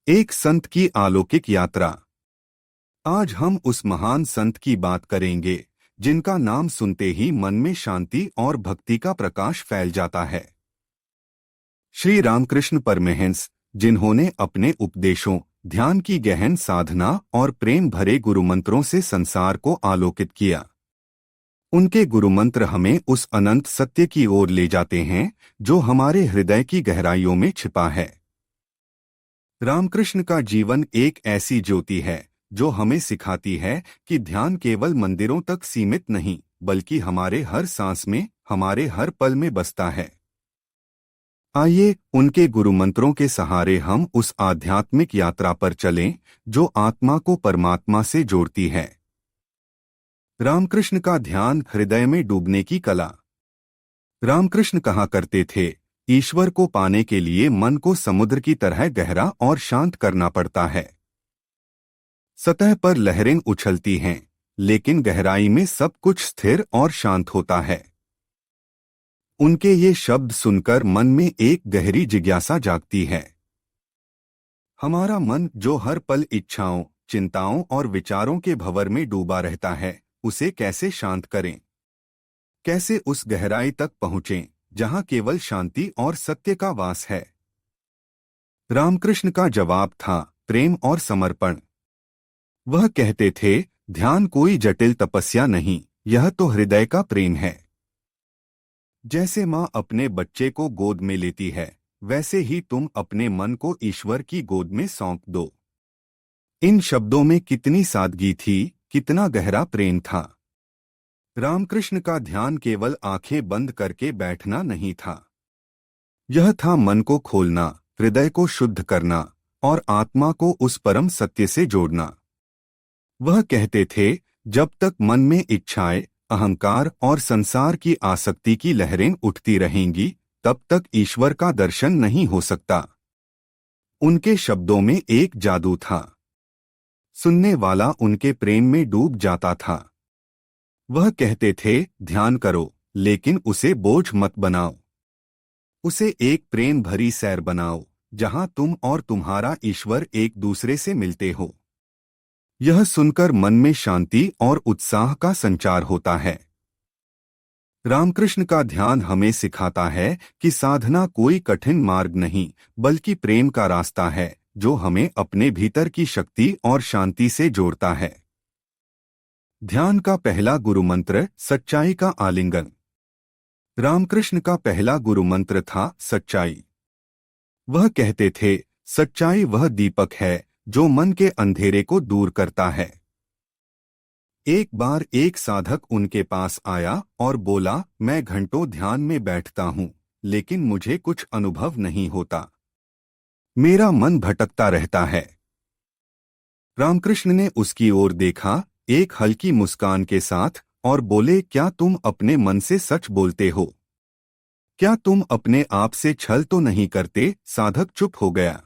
एक संत की अलौकिक यात्रा। आज हम उस महान संत की बात करेंगे जिनका नाम सुनते ही मन में शांति और भक्ति का प्रकाश फैल जाता है। श्री रामकृष्ण परमहंस, जिन्होंने अपने उपदेशों, ध्यान की गहन साधना और प्रेम भरे गुरुमंत्रों से संसार को आलोकित किया। उनके गुरुमंत्र हमें उस अनंत सत्य की ओर ले जाते हैं जो हमारे हृदय की गहराइयों में छिपा है। रामकृष्ण का जीवन एक ऐसी ज्योति है जो हमें सिखाती है कि ध्यान केवल मंदिरों तक सीमित नहीं, बल्कि हमारे हर सांस में, हमारे हर पल में बसता है। आइए उनके गुरुमंत्रों के सहारे हम उस आध्यात्मिक यात्रा पर चलें जो आत्मा को परमात्मा से जोड़ती है। रामकृष्ण का ध्यान हृदय में डूबने की कला। रामकृष्ण कहा करते थे, ईश्वर को पाने के लिए मन को समुद्र की तरह गहरा और शांत करना पड़ता है। सतह पर लहरें उछलती हैं, लेकिन गहराई में सब कुछ स्थिर और शांत होता है। उनके ये शब्द सुनकर मन में एक गहरी जिज्ञासा जागती है। हमारा मन जो हर पल इच्छाओं, चिंताओं और विचारों के भंवर में डूबा रहता है, उसे कैसे शांत करें? कैसे उस गहराई तक पहुंचें जहां केवल शांति और सत्य का वास है? रामकृष्ण का जवाब था प्रेम और समर्पण। वह कहते थे, ध्यान कोई जटिल तपस्या नहीं, यह तो हृदय का प्रेम है। जैसे माँ अपने बच्चे को गोद में लेती है, वैसे ही तुम अपने मन को ईश्वर की गोद में सौंप दो। इन शब्दों में कितनी सादगी थी, कितना गहरा प्रेम था। रामकृष्ण का ध्यान केवल आंखें बंद करके बैठना नहीं था। यह था मन को खोलना, हृदय को शुद्ध करना और आत्मा को उस परम सत्य से जोड़ना। वह कहते थे, जब तक मन में इच्छाएं, अहंकार और संसार की आसक्ति की लहरें उठती रहेंगी, तब तक ईश्वर का दर्शन नहीं हो सकता। उनके शब्दों में एक जादू था। सुनने वाला उनके प्रेम में डूब जाता था। वह कहते थे, ध्यान करो, लेकिन उसे बोझ मत बनाओ। उसे एक प्रेम भरी सैर बनाओ, जहां तुम और तुम्हारा ईश्वर एक दूसरे से मिलते हो। यह सुनकर मन में शांति और उत्साह का संचार होता है। रामकृष्ण का ध्यान हमें सिखाता है कि साधना कोई कठिन मार्ग नहीं, बल्कि प्रेम का रास्ता है जो हमें अपने भीतर की शक्ति और शांति से जोड़ता है। ध्यान का पहला गुरुमंत्र सच्चाई का आलिंगन। रामकृष्ण का पहला गुरुमंत्र था सच्चाई। वह कहते थे, सच्चाई वह दीपक है जो मन के अंधेरे को दूर करता है। एक बार एक साधक उनके पास आया और बोला, मैं घंटों ध्यान में बैठता हूँ, लेकिन मुझे कुछ अनुभव नहीं होता। मेरा मन भटकता रहता है। रामकृष्ण ने उसकी ओर देखा, एक हल्की मुस्कान के साथ, और बोले, क्या तुम अपने मन से सच बोलते हो? क्या तुम अपने आप से छल तो नहीं करते? साधक चुप हो गया।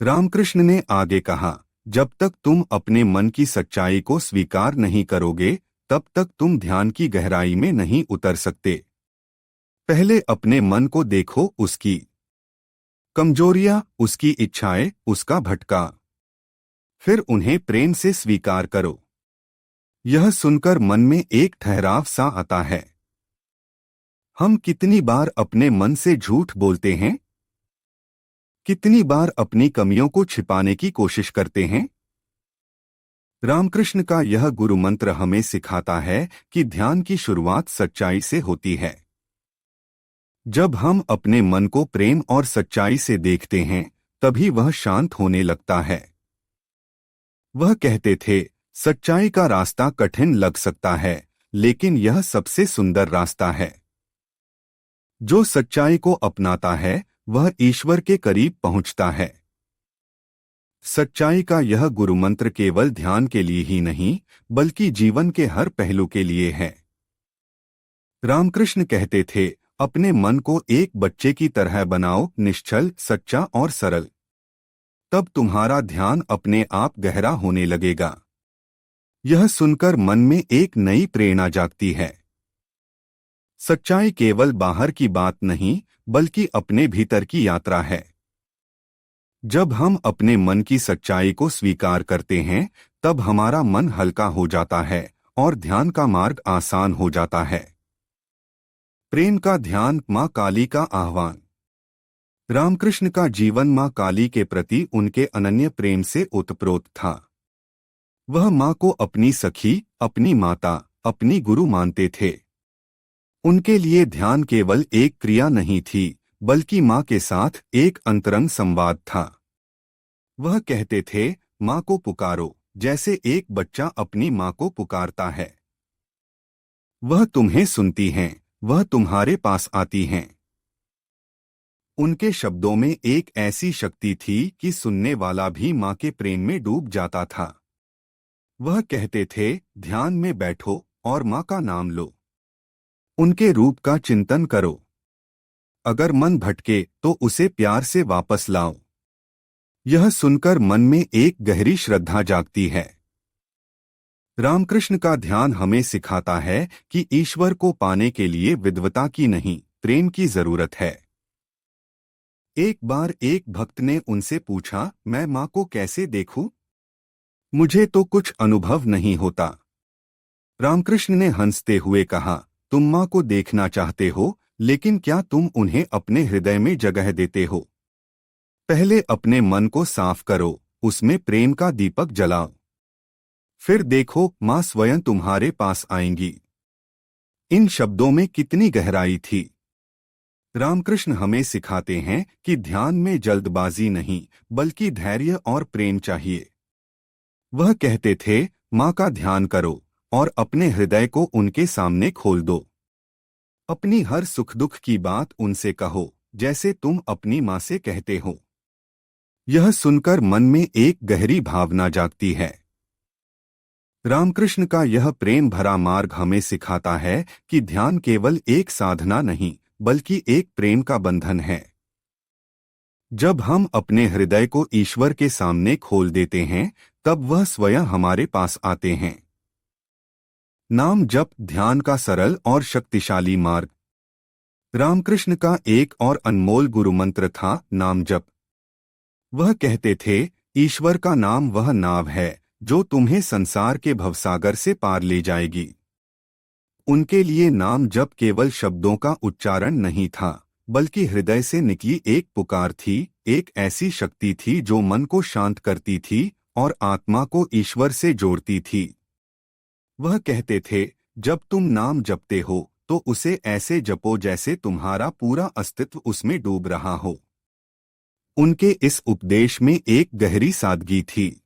रामकृष्ण ने आगे कहा, जब तक तुम अपने मन की सच्चाई को स्वीकार नहीं करोगे, तब तक तुम ध्यान की गहराई में नहीं उतर सकते। पहले अपने मन को देखो, उसकी कमजोरियां, उसकी इच्छाएं, उसका भटका। फिर उन्हें प्रेम से स्वीकार करो। यह सुनकर मन में एक ठहराव सा आता है। हम कितनी बार अपने मन से झूठ बोलते हैं? कितनी बार अपनी कमियों को छिपाने की कोशिश करते हैं? रामकृष्ण का यह गुरुमंत्र हमें सिखाता है कि ध्यान की शुरुआत सच्चाई से होती है। जब हम अपने मन को प्रेम और सच्चाई से देखते हैं, तभी वह शांत होने लगता है। वह कहते थे, सच्चाई का रास्ता कठिन लग सकता है, लेकिन यह सबसे सुंदर रास्ता है। जो सच्चाई को अपनाता है, वह ईश्वर के करीब पहुंचता है। सच्चाई का यह गुरुमंत्र केवल ध्यान के लिए ही नहीं, बल्कि जीवन के हर पहलू के लिए है। रामकृष्ण कहते थे, अपने मन को एक बच्चे की तरह बनाओ, निश्चल, सच्चा और सरल। तब तुम्हारा ध्यान अपने आप गहरा होने लगेगा। यह सुनकर मन में एक नई प्रेरणा जागती है। सच्चाई केवल बाहर की बात नहीं, बल्कि अपने भीतर की यात्रा है। जब हम अपने मन की सच्चाई को स्वीकार करते हैं, तब हमारा मन हल्का हो जाता है और ध्यान का मार्ग आसान हो जाता है। प्रेम का ध्यान, मां काली का आह्वान। रामकृष्ण का जीवन मां काली के प्रति उनके अनन्य प्रेम से ओतप्रोत था। वह मां को अपनी सखी, अपनी माता, अपनी गुरु मानते थे। उनके लिए ध्यान केवल एक क्रिया नहीं थी, बल्कि मां के साथ एक अंतरंग संवाद था। वह कहते थे, मां को पुकारो जैसे एक बच्चा अपनी मां को पुकारता है। वह तुम्हें सुनती हैं, वह तुम्हारे पास आती हैं। उनके शब्दों में एक ऐसी शक्ति थी कि सुनने वाला भी मां के प्रेम में डूब जाता था। वह कहते थे, ध्यान में बैठो और मां का नाम लो। उनके रूप का चिंतन करो। अगर मन भटके तो उसे प्यार से वापस लाओ। यह सुनकर मन में एक गहरी श्रद्धा जागती है। रामकृष्ण का ध्यान हमें सिखाता है कि ईश्वर को पाने के लिए विद्वता की नहीं, प्रेम की जरूरत है। एक बार एक भक्त ने उनसे पूछा, मैं मां को कैसे देखूं? मुझे तो कुछ अनुभव नहीं होता। रामकृष्ण ने हंसते हुए कहा, तुम मां को देखना चाहते हो, लेकिन क्या तुम उन्हें अपने हृदय में जगह देते हो? पहले अपने मन को साफ करो, उसमें प्रेम का दीपक जलाओ। फिर देखो, मां स्वयं तुम्हारे पास आएंगी। इन शब्दों में कितनी गहराई थी। रामकृष्ण हमें सिखाते हैं कि ध्यान में जल्दबाजी नहीं, बल्कि धैर्य और प्रेम चाहिए। वह कहते थे, मां का ध्यान करो और अपने हृदय को उनके सामने खोल दो। अपनी हर सुख दुख की बात उनसे कहो, जैसे तुम अपनी मां से कहते हो। यह सुनकर मन में एक गहरी भावना जागती है। रामकृष्ण का यह प्रेम भरा मार्ग हमें सिखाता है कि ध्यान केवल एक साधना नहीं, बल्कि एक प्रेम का बंधन है। जब हम अपने हृदय को ईश्वर के सामने खोल देते हैं, तब वह स्वयं हमारे पास आते हैं। नाम जप, ध्यान का सरल और शक्तिशाली मार्ग। रामकृष्ण का एक और अनमोल गुरु मंत्र था, नाम जप। वह कहते थे, ईश्वर का नाम वह नाव है जो तुम्हें संसार के भवसागर से पार ले जाएगी। उनके लिए नाम जप केवल शब्दों का उच्चारण नहीं था, बल्कि हृदय से निकली एक पुकार थी, एक ऐसी शक्ति थी जो मन को शांत करती थी और आत्मा को ईश्वर से जोड़ती थी। वह कहते थे, जब तुम नाम जपते हो तो उसे ऐसे जपो जैसे तुम्हारा पूरा अस्तित्व उसमें डूब रहा हो। उनके इस उपदेश में एक गहरी सादगी थी।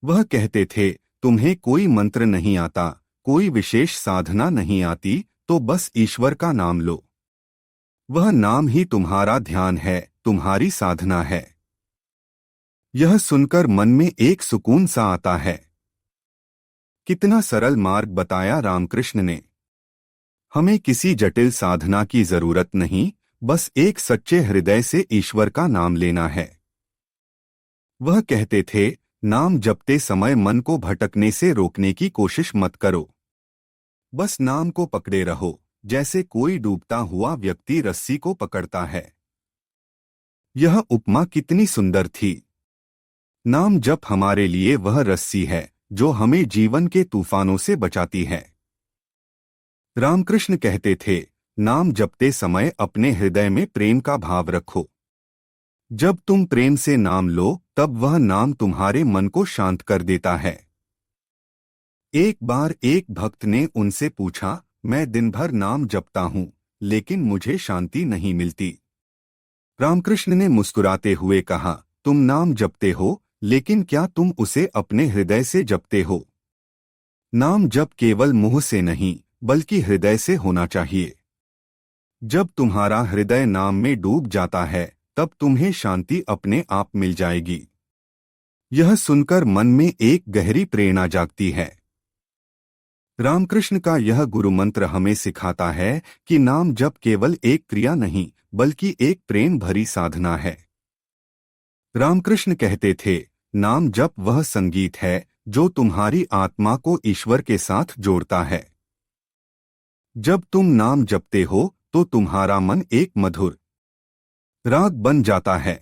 वह कहते थे, तुम्हें कोई मंत्र नहीं आता, कोई विशेष साधना नहीं आती, तो बस ईश्वर का नाम लो। वह नाम ही तुम्हारा ध्यान है, तुम्हारी साधना है। यह सुनकर मन में एक सुकून सा आता है। कितना सरल मार्ग बताया रामकृष्ण ने। हमें किसी जटिल साधना की जरूरत नहीं, बस एक सच्चे हृदय से ईश्वर का नाम लेना है। वह कहते थे, नाम जपते समय मन को भटकने से रोकने की कोशिश मत करो। बस नाम को पकड़े रहो, जैसे कोई डूबता हुआ व्यक्ति रस्सी को पकड़ता है। यह उपमा कितनी सुंदर थी। नाम जप हमारे लिए वह रस्सी है जो हमें जीवन के तूफानों से बचाती है। रामकृष्ण कहते थे, नाम जपते समय अपने हृदय में प्रेम का भाव रखो। जब तुम प्रेम से नाम लो, तब वह नाम तुम्हारे मन को शांत कर देता है। एक बार एक भक्त ने उनसे पूछा, मैं दिन भर नाम जपता हूं, लेकिन मुझे शांति नहीं मिलती। रामकृष्ण ने मुस्कुराते हुए कहा, तुम नाम जपते हो, लेकिन क्या तुम उसे अपने हृदय से जपते हो? नाम जप केवल मुंह से नहीं, बल्कि हृदय से होना चाहिए। जब तुम्हारा हृदय नाम में डूब जाता है, तब तुम्हें शांति अपने आप मिल जाएगी। यह सुनकर मन में एक गहरी प्रेरणा जागती है। रामकृष्ण का यह गुरु मंत्र हमें सिखाता है कि नाम जप केवल एक क्रिया नहीं, बल्कि एक प्रेम भरी साधना है। रामकृष्ण कहते थे, नाम जप वह संगीत है जो तुम्हारी आत्मा को ईश्वर के साथ जोड़ता है। जब तुम नाम जपते हो तो तुम्हारा मन एक मधुर राग बन जाता है।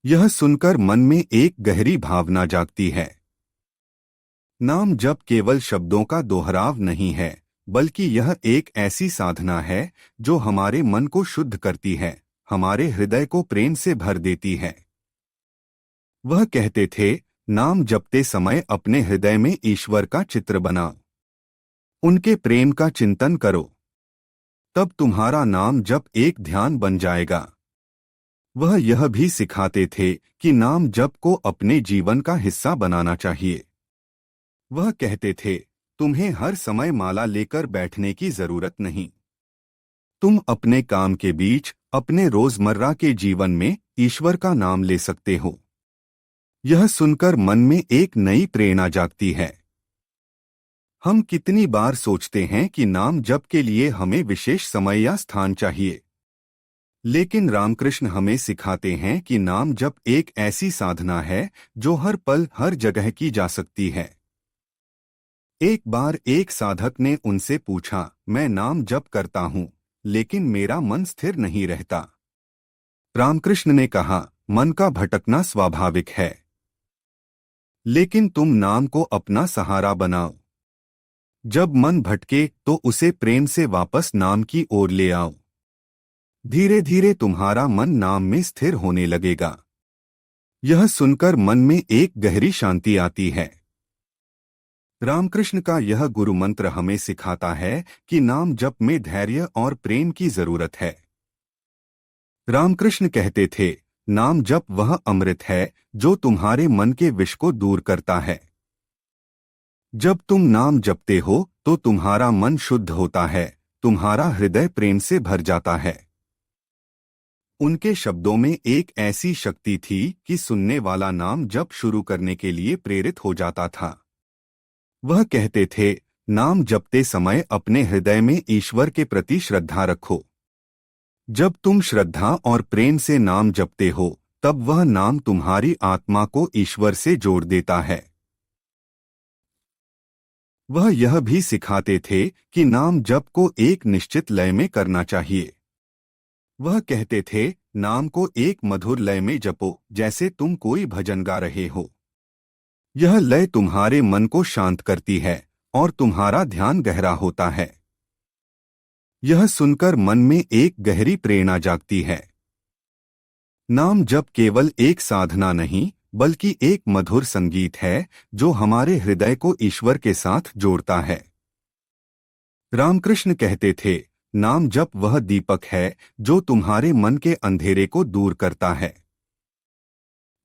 यह सुनकर मन में एक गहरी भावना जागती है। नाम जप केवल शब्दों का दोहराव नहीं है, बल्कि यह एक ऐसी साधना है जो हमारे मन को शुद्ध करती है, हमारे हृदय को प्रेम से भर देती है। वह कहते थे, नाम जपते समय अपने हृदय में ईश्वर का चित्र बनाओ, उनके प्रेम का चिंतन करो, तब तुम्हारा नाम जप एक ध्यान बन जाएगा। वह यह भी सिखाते थे कि नाम जप को अपने जीवन का हिस्सा बनाना चाहिए। वह कहते थे, तुम्हें हर समय माला लेकर बैठने की जरूरत नहीं। तुम अपने काम के बीच, अपने रोजमर्रा के जीवन में ईश्वर का नाम ले सकते हो। यह सुनकर मन में एक नई प्रेरणा जागती है। हम कितनी बार सोचते हैं कि नाम जप के लिए हमें विशेष समय या स्थान चाहिए, लेकिन रामकृष्ण हमें सिखाते हैं कि नाम जप एक ऐसी साधना है जो हर पल हर जगह की जा सकती है। एक बार एक साधक ने उनसे पूछा, मैं नाम जप करता हूं, लेकिन मेरा मन स्थिर नहीं रहता। रामकृष्ण ने कहा, मन का भटकना स्वाभाविक है, लेकिन तुम नाम को अपना सहारा बनाओ। जब मन भटके तो उसे प्रेम से वापस नाम की ओर ले आओ। धीरे धीरे तुम्हारा मन नाम में स्थिर होने लगेगा। यह सुनकर मन में एक गहरी शांति आती है। रामकृष्ण का यह गुरु मंत्र हमें सिखाता है कि नाम जप में धैर्य और प्रेम की जरूरत है। रामकृष्ण कहते थे, नाम जप वह अमृत है जो तुम्हारे मन के विष को दूर करता है। जब तुम नाम जपते हो तो तुम्हारा मन शुद्ध होता है, तुम्हारा हृदय प्रेम से भर जाता है। उनके शब्दों में एक ऐसी शक्ति थी कि सुनने वाला नाम जप शुरू करने के लिए प्रेरित हो जाता था। वह कहते थे, नाम जपते समय अपने हृदय में ईश्वर के प्रति श्रद्धा रखो। जब तुम श्रद्धा और प्रेम से नाम जपते हो, तब वह नाम तुम्हारी आत्मा को ईश्वर से जोड़ देता है। वह यह भी सिखाते थे कि नाम जप को एक निश्चित लय में करना चाहिए। वह कहते थे, नाम को एक मधुर लय में जपो, जैसे तुम कोई भजन गा रहे हो। यह लय तुम्हारे मन को शांत करती है और तुम्हारा ध्यान गहरा होता है। यह सुनकर मन में एक गहरी प्रेरणा जागती है। नाम जप केवल एक साधना नहीं, बल्कि एक मधुर संगीत है जो हमारे हृदय को ईश्वर के साथ जोड़ता है। रामकृष्ण कहते थे, नाम जप वह दीपक है जो तुम्हारे मन के अंधेरे को दूर करता है।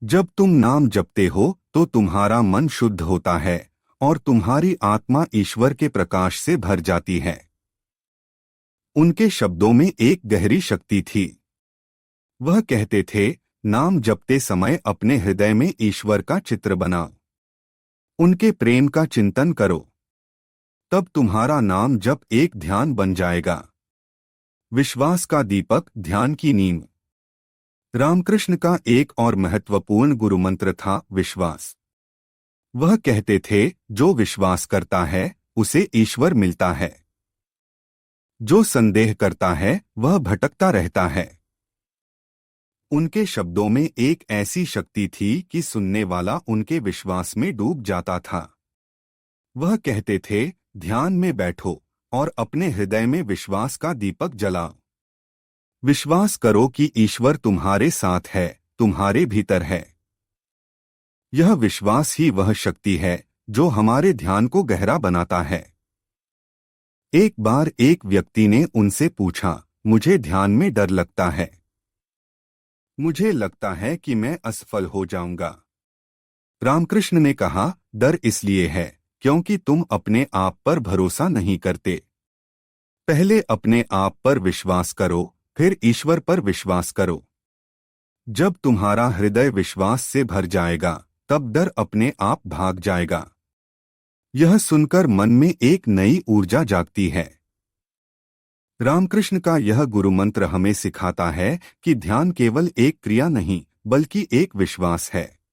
जब तुम नाम जपते हो तो तुम्हारा मन शुद्ध होता है और तुम्हारी आत्मा ईश्वर के प्रकाश से भर जाती है। उनके शब्दों में एक गहरी शक्ति थी। वह कहते थे, नाम जपते समय अपने हृदय में ईश्वर का चित्र बनाओ, उनके प्रेम का चिंतन करो, तब तुम्हारा नाम जप एक ध्यान बन जाएगा। विश्वास का दीपक, ध्यान की नींव। रामकृष्ण का एक और महत्वपूर्ण गुरु मंत्र था विश्वास। वह कहते थे, जो विश्वास करता है उसे ईश्वर मिलता है, जो संदेह करता है वह भटकता रहता है। उनके शब्दों में एक ऐसी शक्ति थी कि सुनने वाला उनके विश्वास में डूब जाता था। वह कहते थे, ध्यान में बैठो और अपने हृदय में विश्वास का दीपक जलाओ। विश्वास करो कि ईश्वर तुम्हारे साथ है, तुम्हारे भीतर है। यह विश्वास ही वह शक्ति है जो हमारे ध्यान को गहरा बनाता है। एक बार एक व्यक्ति ने उनसे पूछा, मुझे ध्यान में डर लगता है, मुझे लगता है कि मैं असफल हो जाऊंगा। रामकृष्ण ने कहा, डर इसलिए है क्योंकि तुम अपने आप पर भरोसा नहीं करते। पहले अपने आप पर विश्वास करो, फिर ईश्वर पर विश्वास करो। जब तुम्हारा हृदय विश्वास से भर जाएगा, तब डर अपने आप भाग जाएगा। यह सुनकर मन में एक नई ऊर्जा जागती है। रामकृष्ण का यह गुरु मंत्र हमें सिखाता है कि ध्यान केवल एक क्रिया नहीं, बल्कि एक विश्वास है।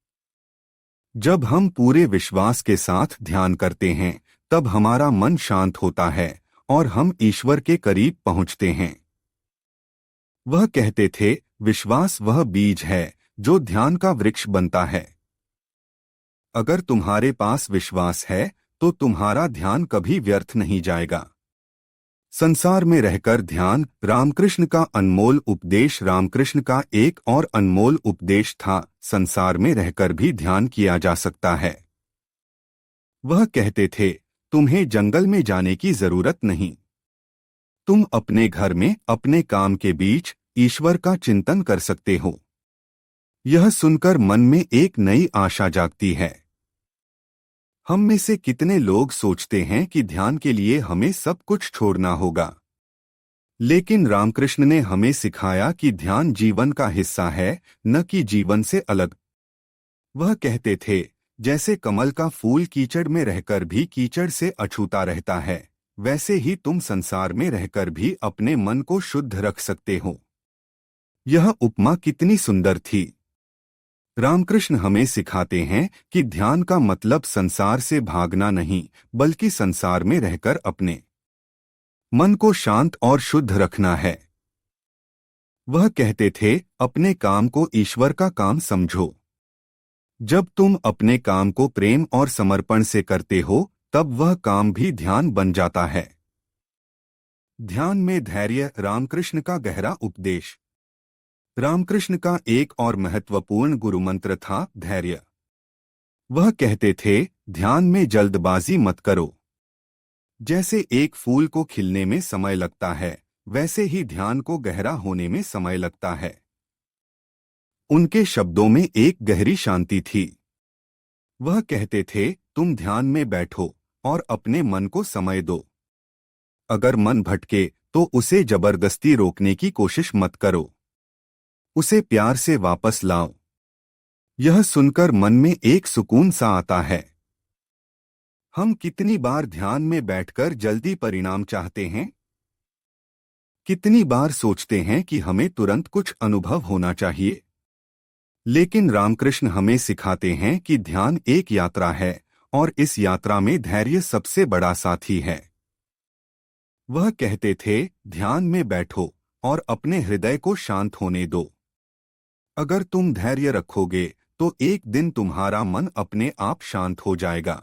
जब हम पूरे विश्वास के साथ ध्यान करते हैं, तब हमारा मन शांत होता है और हम ईश्वर के करीब पहुंचते हैं। वह कहते थे, विश्वास वह बीज है जो ध्यान का वृक्ष बनता है। अगर तुम्हारे पास विश्वास है तो तुम्हारा ध्यान कभी व्यर्थ नहीं जाएगा। संसार में रहकर ध्यान रामकृष्ण का अनमोल उपदेश। रामकृष्ण का एक और अनमोल उपदेश था, संसार में रहकर भी ध्यान किया जा सकता है। वह कहते थे, तुम्हें जंगल में जाने की जरूरत नहीं। तुम अपने घर में अपने काम के बीच ईश्वर का चिंतन कर सकते हो। यह सुनकर मन में एक नई आशा जागती है। हम में से कितने लोग सोचते हैं कि ध्यान के लिए हमें सब कुछ छोड़ना होगा, लेकिन रामकृष्ण ने हमें सिखाया कि ध्यान जीवन का हिस्सा है, न कि जीवन से अलग। वह कहते थे, जैसे कमल का फूल कीचड़ में रहकर भी कीचड़ से अछूता रहता है, वैसे ही तुम संसार में रहकर भी अपने मन को शुद्ध रख सकते हो। यह उपमा कितनी सुंदर थी। रामकृष्ण हमें सिखाते हैं कि ध्यान का मतलब संसार से भागना नहीं, बल्कि संसार में रहकर अपने मन को शांत और शुद्ध रखना है। वह कहते थे, अपने काम को ईश्वर का काम समझो। जब तुम अपने काम को प्रेम और समर्पण से करते हो, तब वह काम भी ध्यान बन जाता है। ध्यान में धैर्य रामकृष्ण का गहरा उपदेश। रामकृष्ण का एक और महत्वपूर्ण गुरुमंत्र था धैर्य। वह कहते थे, ध्यान में जल्दबाजी मत करो। जैसे एक फूल को खिलने में समय लगता है, वैसे ही ध्यान को गहरा होने में समय लगता है। उनके शब्दों में एक गहरी शांति थी। वह कहते थे, तुम ध्यान में बैठो और अपने मन को समय दो। अगर मन भटके तो उसे जबरदस्ती रोकने की कोशिश मत करो, उसे प्यार से वापस लाओ। यह सुनकर मन में एक सुकून सा आता है। हम कितनी बार ध्यान में बैठकर जल्दी परिणाम चाहते हैं। कितनी बार सोचते हैं कि हमें तुरंत कुछ अनुभव होना चाहिए। लेकिन रामकृष्ण हमें सिखाते हैं कि ध्यान एक यात्रा है और इस यात्रा में धैर्य सबसे बड़ा साथी है। वह कहते थे, ध्यान में बैठो और अपने हृदय को शांत होने दो। अगर तुम धैर्य रखोगे तो एक दिन तुम्हारा मन अपने आप शांत हो जाएगा।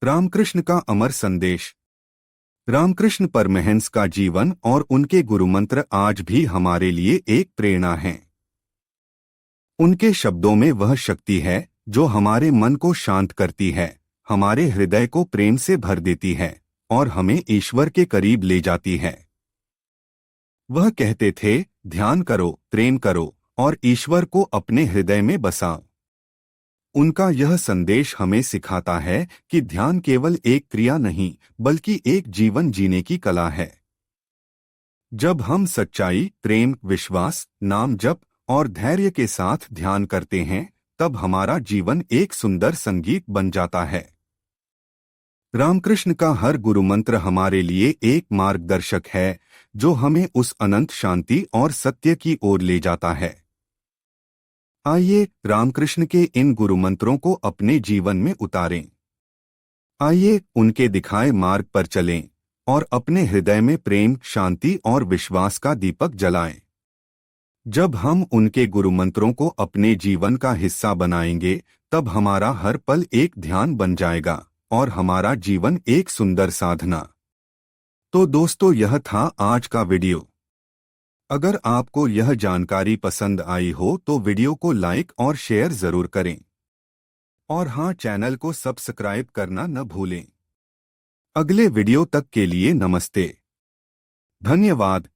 रामकृष्ण का अमर संदेश। रामकृष्ण परमहंस का जीवन और उनके गुरुमंत्र आज भी हमारे लिए एक प्रेरणा हैं। उनके शब्दों में वह शक्ति है जो हमारे मन को शांत करती है, हमारे हृदय को प्रेम से भर देती है और हमें ईश्वर के करीब ले जाती है। वह कहते थे, ध्यान करो, प्रेम करो और ईश्वर को अपने हृदय में बसाओ। उनका यह संदेश हमें सिखाता है कि ध्यान केवल एक क्रिया नहीं, बल्कि एक जीवन जीने की कला है। जब हम सच्चाई, प्रेम, विश्वास, नाम जप और धैर्य के साथ ध्यान करते हैं, तब हमारा जीवन एक सुंदर संगीत बन जाता है। रामकृष्ण का हर गुरुमंत्र हमारे लिए एक मार्गदर्शक है जो हमें उस अनंत शांति और सत्य की ओर ले जाता है। आइए रामकृष्ण के इन गुरुमंत्रों को अपने जीवन में उतारें। आइए उनके दिखाए मार्ग पर चलें और अपने हृदय में प्रेम, शांति और विश्वास का दीपक जलाएं। जब हम उनके गुरुमंत्रों को अपने जीवन का हिस्सा बनाएंगे, तब हमारा हर पल एक ध्यान बन जाएगा और हमारा जीवन एक सुंदर साधना। तो दोस्तों, यह था आज का वीडियो। अगर आपको यह जानकारी पसंद आई हो तो वीडियो को लाइक और शेयर जरूर करें। और हाँ, चैनल को सब्सक्राइब करना न भूलें। अगले वीडियो तक के लिए नमस्ते। धन्यवाद।